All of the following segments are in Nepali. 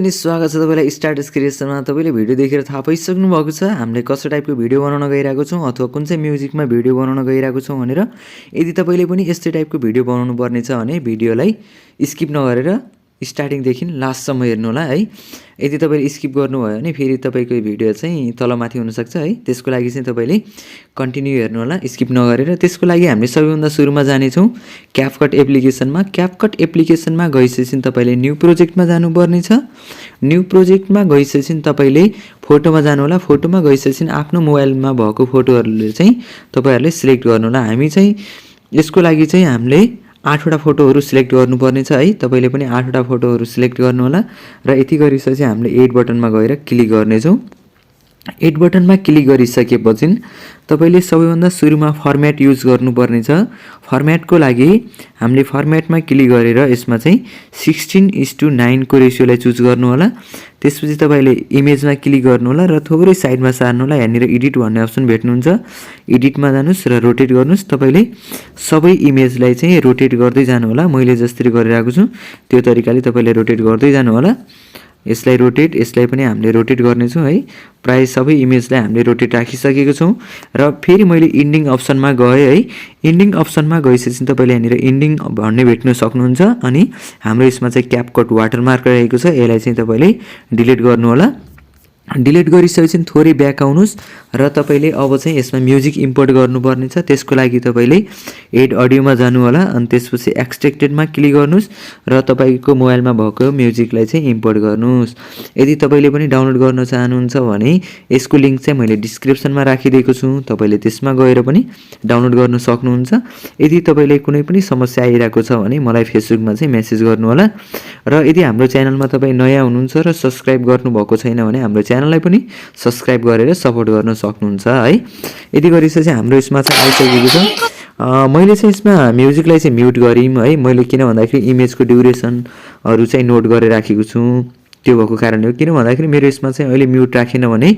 पनि स्वागत छ तपाईलाई स्टार्टस क्रिएसनमा। तपाईले भिडियो देखेर थाहा पाइसक्नु भएको छ हामीले कस्तो टाइपको भिडियो बनाउन गइरहेको छौं अथवा कुन चाहिँ म्युजिकमा भिडियो बनाउन गइरहेको छौं भनेर। यदि तपाईले पनि यस्तै टाइपको भिडियो बनाउनु पर्ने छ भने भिडियोलाई स्किप नगरेर स्टार्टिङ देखि लास्टसम्म हेर्नु होला है। यदि तपाईले स्किप गर्नुभयो भने फेरि तपाईको भिडियो चाहिँ तलमाथि हुन सक्छ है। त्यसको लागि चाहिँ तपाईले कन्टिन्यू हेर्नु होला स्किप नगरेर। त्यसको लागि हामीले सबैभन्दा सुरुमा जाने छौं क्यापकट एप्लिकेसनमा। क्यापकट एप्लिकेसनमा गइसकेपछि तपाईले न्यू प्रोजेक्टमा जानुपर्ने छ। न्यू प्रोजेक्टमा गइसकेपछि तपाईले फोटोमा जानु होला। फोटोमा गइसकेपछि आफ्नो मोबाइलमा भएको फोटोहरुले चाहिँ तपाईहरुले सिलेक्ट गर्नु होला। हामी चाहिँ यसको लागि चाहिँ हामीले 8 वटा फोटोहरु सिलेक्ट गर्नुपर्ने छ है। तपाईले पनि 8 वटा फोटोहरु सिलेक्ट गर्नु होला र यति गरिसकेपछि हामीले एड बटनमा गएर क्लिक गर्ने छौं। एड बटनमा क्लिक गरिसकेपछि तपाईले सबैभन्दा सुरुमा फर्म्याट युज गर्नुपर्ने छ। फर्म्याटको लागि हामीले फर्म्याटमा क्लिक गरेर यसमा चाहिँ 16:9 को रेशियोलाई चुज गर्नु होला। त्यसपछि तपाईले इमेजमा क्लिक गर्नु होला र थोरै साइडमा सार्नु होला। यहाँनिर एडिट भन्ने अप्सन भेट्नुहुन्छ। एडिटमा जानुस् र रोटेट गर्नुस्। तपाईले सबै इमेजलाई चाहिँ रोटेट गर्दै जानु होला। मैले जसरी गरिरहेको छु त्यो तरिकाले तपाईले रोटेट गर्दै जानु होला। यसलाई रोटेट यसलाई पनि हामीले रोटेट गर्ने छौं है। प्राय सबै इमेजलाई हामीले रोटेट राखिसकेको छौं र फेरि मैले इन्डिङ अप्सनमा गए है। इन्डिङ अप्सनमा गइसकेपछि तपाईले यहाँनिर इन्डिङ भन्ने भेट्न सक्नुहुन्छ अनि हाम्रो यसमा चाहिँ क्यापकट वाटरमार्क रहेको छ। यसलाई चाहिँ तपाईले डिलिट गर्नु होला। डिलिट गरिसकेपछि थोरै ब्याक आउनुस् र तपाईले अब चाहिँ यसमा म्युजिक इम्पोर्ट गर्नुपर्ने छ। त्यसको लागि तपाईले एड अडियोमा जानु होला अनि त्यसपछि एक्सट्र्याक्टेडमा क्लिक गर्नुस् र तपाईको मोबाइलमा भएको म्युजिकलाई चाहिँ इम्पोर्ट गर्नुस्। यदि तपाईले पनि डाउनलोड गर्न चाहनुहुन्छ भने यसको लिंक चाहिँ मैले डिस्क्रिप्सनमा राखिदिएको छु। तपाईले त्यसमा गएर पनि डाउनलोड गर्न सक्नुहुन्छ। यदि तपाईले कुनै पनि समस्या आइरहेको छ भने मलाई फेसबुकमा चाहिँ मेसेज गर्नु होला र यदि हाम्रो च्यानलमा तपाई नयाँ हुनुहुन्छ र सब्स्क्राइब गर्नुभएको छैन भने हाम्रो च्यानललाई पनि सब्स्क्राइब गरेर सपोर्ट गर्न सक्नुहुन्छ है। यदि गरिसकेपछि हाम्रो यसमा चाहिँ आइसकेको छ। मैले चाहिँ यसमा म्युजिकलाई चाहिँ म्युट गरिम है। मैले किन भन्दाखेरि इमेजको ड्युरेसनहरु चाहिँ नोट गरेर राखेको छु। त्यो भएको कारणले हो। किन भन्दाखेरि मेरो यसमा चाहिँ अहिले म्युट राखेन भने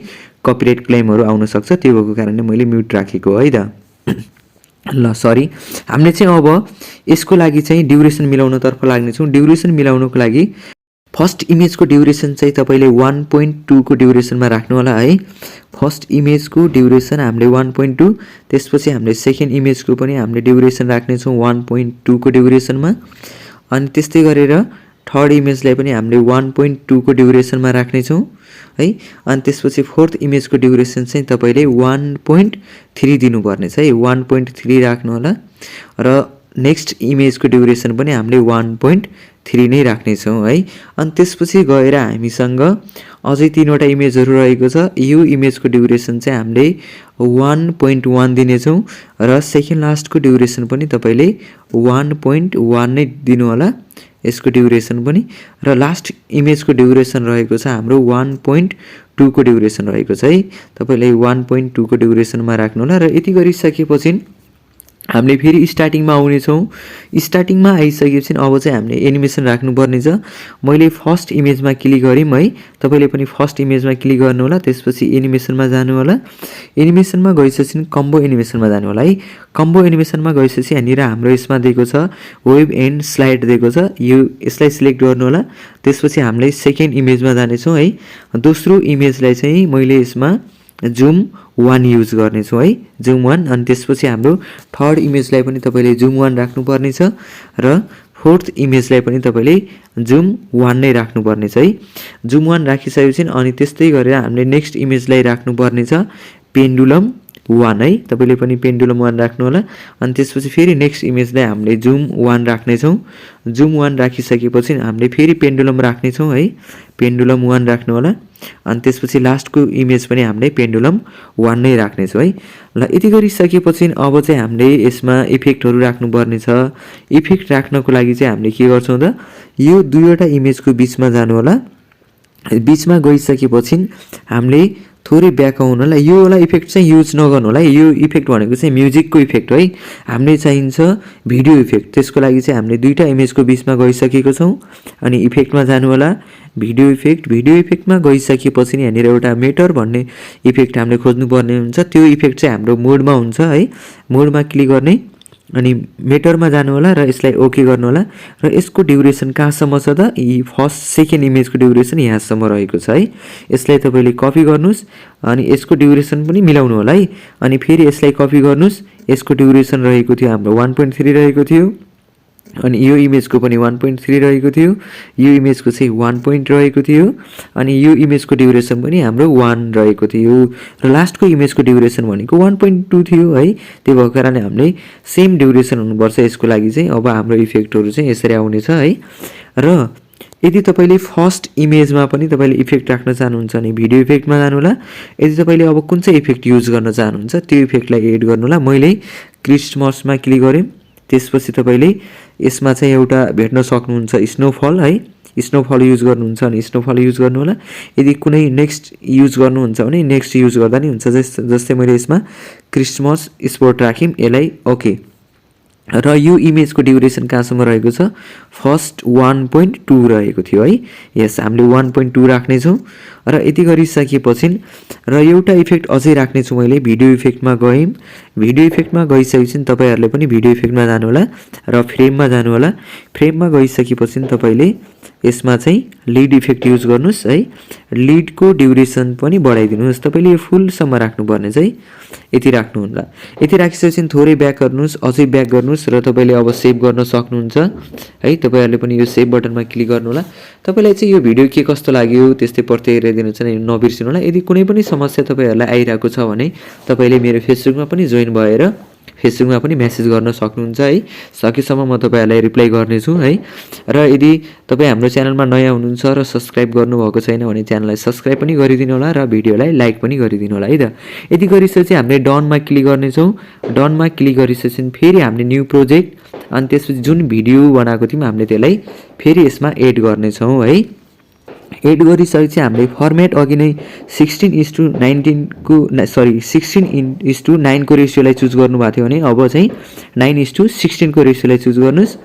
कपिराइट क्लेमहरु आउन सक्छ। त्यो भएको कारणले मैले म्युट राखेको है त। ल सरी हामीले चाहिँ अब यसको लागि चाहिँ ड्युरेसन मिलाउन तर्फ लाग्ने छौं। ड्युरेसन मिलाउनको लागि फर्स्ट इमेजको ड्युरेसन चाहिँ तपाईले 1.2 को ड्युरेसनमा राख्नु होला है। फर्स्ट इमेजको ड्युरेसन हामीले 1.2 त्यसपछि हामीले सेकेन्ड इमेजको पनि हामीले ड्युरेसन राख्ने छौं 1.2 को ड्युरेसनमा अनि त्यस्तै गरेर थर्ड इमेजलाई पनि हामीले 1.2 को ड्युरेसनमा राख्ने छौं है। अनि त्यसपछि फोर्थ इमेजको ड्युरेसन चाहिँ तपाईले 1.3 दिनु पर्ने छ है। 1.3 राख्नु होला र नेक्स्ट इमेजको ड्युरेसन पनि हामीले 1.3 नै राख्ने छौं है। अनि त्यसपछि गएर हामीसँग अझै 3 वटा इमेजहरु रहेको छ। यो इमेजको ड्युरेसन चाहिँ हामीले 1.1 दिने छौं र सेकेन्ड लास्टको ड्युरेसन पनि तपाईले 1.1 नै दिनु होला। यसको ड्युरेसन पनि र लास्ट इमेजको ड्युरेसन रहेको छ हाम्रो 1.2 को ड्युरेसन रहेको छ है। तपाईले 1.2 को ड्युरेसनमा राख्नु होला र यति गरिसकेपछि हामीले फेरि स्टार्टिङमा आउने छौं। स्टार्टिङमा आइसकेपछि अब चाहिँ हामीले एनिमेसन राख्नु पर्ने छ। मैले फर्स्ट इमेजमा क्लिक गरिम है। तपाईले पनि फर्स्ट इमेजमा क्लिक गर्नु होला। त्यसपछि एनिमेसनमा जानु होला। एनिमेसनमा गइसकेपछि कम्बो एनिमेसनमा जानु होला है। कम्बो एनिमेसनमा गइसकेपछि यहाँनिर हाम्रो यसमा दिएको छ वेभ एन्ड स्लाइड दिएको छ। यो यसलाई सिलेक्ट गर्नु होला। त्यसपछि हामीले सेकेन्ड इमेजमा जाने छौं है। दोस्रो इमेजलाई चाहिँ मैले यसमा जुम 1 युज गर्ने छु है। जुम 1 अनि त्यसपछि हाम्रो थर्ड इमेजलाई पनि तपाईले जुम 1 राख्नु पर्ने छ र फोर्थ इमेजलाई पनि तपाईले जुम 1 नै राख्नु पर्ने छ है। जुम 1 राखिसकेपछि अनि त्यस्तै गरेर हामीले नेक्स्ट इमेजलाई राख्नु पर्ने छ पेन्डुलम 1 है। तपाईले पनि पेन्डुलम 1 राख्नु होला। अनि त्यसपछि फेरि नेक्स्ट इमेजलाई हामीले जुम 1 राख्ने छौं। जुम 1 राखिसकेपछि हामीले फेरि पेन्डुलम राख्ने छौं है। पेन्डुलम 1 राख्नु होला। अनि त्यसपछि लास्टको इमेज पनि हामीले पेन्डुलम 1 नै राख्ने छौं है। ल यति गरिसकेपछि अब चाहिँ हामीले यसमा इफेक्टहरु राख्नु पर्ने छ। इफेक्ट राख्नको लागि चाहिँ हामीले के गर्छौं त यो दुईवटा इमेजको बीचमा जानु होला। बीचमा गइसकेपछि हामीले थोरै ब्याक आउनु होला। यो वाला इफेक्ट चाहिँ युज नगर्नु होला। यो इफेक्ट भनेको चाहिँ म्युजिकको इफेक्ट है। हामीले चाहिन्छ भिडियो इफेक्ट। त्यसको लागि चाहिँ हामीले दुईटा इमेजको बीचमा गइसकेको छौं अनि इफेक्टमा जानु होला। भिडियो इफेक्टमा गइसकेपछि यहाँनिर एउटा मेटर भन्ने इफेक्ट हामीले खोज्नु पर्ने हुन्छ। त्यो इफेक्ट चाहिँ हाम्रो मोडमा हुन्छ है। मोडमा क्लिक गर्ने अनि मेटरमा जानु होला र यसलाई ओके गर्नु होला र यसको ड्युरेसन कहाँसम्म छ त फर्स्ट सेकेन्ड इमेजको ड्युरेसन यहाँसम्म रहेको छ है यसलाई तपाईले कपी गर्नुस् अनि यसको ड्युरेसन पनि मिलाउनु होला है अनि फेरि यसलाई कपी गर्नुस् यसको ड्युरेसन रहेको थियो हाम्रो 1.3 रहेको थियो अनि यो इमेजको पनि 1.3 रहेको थियो यो इमेजको चाहिँ 1 point रहेको थियो अनि यो इमेजको ड्युरेसन पनि हाम्रो 1 रहेको थियो र लास्टको इमेजको ड्युरेसन भनेको 1.2 थियो है त्यो भएको कारणले हामीले सेम ड्युरेसन हुनुपर्छ यसको लागि चाहिँ अब हाम्रो इफेक्टहरु चाहिँ यसरी आउने छ है र यदि तपाईले फर्स्ट इमेजमा पनि तपाईले इफेक्ट राख्न चाहनुहुन्छ भने भिडियो इफेक्टमा जानु होला यदि तपाईले अब कुन चाहिँ इफेक्ट युज गर्न चाहनुहुन्छ त्यो इफेक्टलाई एड गर्नु होला मैले क्रिसमसमा क्लिक गरे त्यसपछि तपाईले यसमा चाहिँ एउटा भेट्न सक्नुहुन्छ स्नोफल है स्नोफल युज गर्नुहुन्छ भने स्नोफल युज गर्नु होला यदि कुनै नेक्स्ट युज गर्नुहुन्छ भने नेक्स्ट युज गर्दा नि हुन्छ जस्तै मैले यसमा क्रिसमस स्पोर्ट राखिम यसलाई ओके र यो इमेजको ड्युरेसन कहाँसम्म रहेको छ फर्स्ट 1.2 रहेको थियो है यस हामीले 1.2 राख्ने छौं र यति गरिसकेपछि र एउटा इफेक्ट अझै राख्ने छु मैले भिडियो इफेक्टमा गएँ भिडियो इफेक्टमा गइसकेपछि तपाईहरुले पनि भिडियो इफेक्टमा जानु होला र फ्रेममा जानु होला फ्रेममा गइसकेपछि तपाईले यसमा चाहिँ लीड इफेक्ट युज गर्नुस् है लीडको ड्युरेसन पनि बढाइदिनुस् तपाईले यो फुल सम्म राख्नु पर्ने चाहिँ यति राख्नु होला यति राखिसकेपछि थोरै ब्याक गर्नुस् अझै ब्याक गर्नुस् र तपाईले अब सेभ गर्न सक्नुहुन्छ है तपाईहरुले पनि यो सेभ बटनमा क्लिक गर्नु होला तपाईलाई चाहिँ यो भिडियो के कस्तो लाग्यो त्यस्तै प्रतिक्रिया दिनु चाहिँ नबिर्सिनु होला यदि कुनै पनि समस्या तपाईहरुलाई आइराको छ भने तपाईले मेरो फेसबुकमा पनि जोइन भएर फेसबुकमा पनि मेसेज गर्न सक्नुहुन्छ है सकेसम्म म तपाईहरुलाई रिप्लाई गर्ने छु है र यदि तपाई हाम्रो च्यानलमा नयाँ हुनुहुन्छ र सब्स्क्राइब गर्नुभएको छैन भने च्यानललाई सब्स्क्राइब पनि गरिदिनु होला र भिडियोलाई लाइक पनि गरिदिनु होला है त यदि गरिसकेपछि हामीले डनमा क्लिक गर्ने छौं डनमा क्लिक गरिसकेपछि फेरि हामीले न्यू प्रोजेक्ट अनि त्यसपछि जुन भिडियो बनाएको थियौं हामीले त्यसलाई फेरि यसमा एड गर्ने छौं है एड गरिसकेपछि हामीले फर्मेट अघि नै 16:19 को सरी 16:9 को रेशियोलाई चुज गर्नु भएको थियो भने अब चाहिँ 9:16 को रेशियोलाई चुज गर्नुस्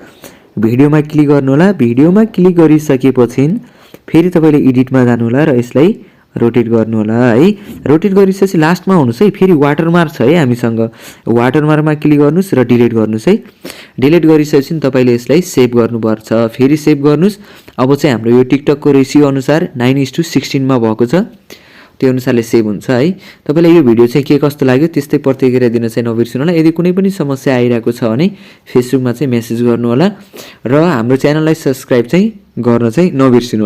भिडियोमा क्लिक गर्नु होला भिडियोमा क्लिक गरिसकेपछि फेरि तपाईले एडिटमा जानु होला र यसलाई रोटेट गर्नु होला है रोटेट गरिसकेपछि लास्टमा हुनुस् है फेरि वाटरमार्क छ है हामीसँग वाटरमार्कमा क्लिक गर्नुस् र डिलिट गर्नुस् है डिलिट गरिसकेपछि तपाईले यसलाई सेभ गर्नुपर्छ फेरि सेभ गर्नुस् अब चाहिँ हाम्रो यो टिकटकको रेशियो अनुसार 9:16 मा भएको छ त्यो अनुसारले सेभ हुन्छ है तपाईलाई यो भिडियो चाहिँ के कस्तो लाग्यो त्यस्तै प्रतिक्रिया दिन चाहिँ नबिर्सिनु होला यदि कुनै पनि समस्या आइराको छ भने फेसबुकमा चाहिँ मेसेज गर्नु होला र हाम्रो च्यानललाई सब्स्क्राइब चाहिँ गर्न चाहिँ नबिर्सिनु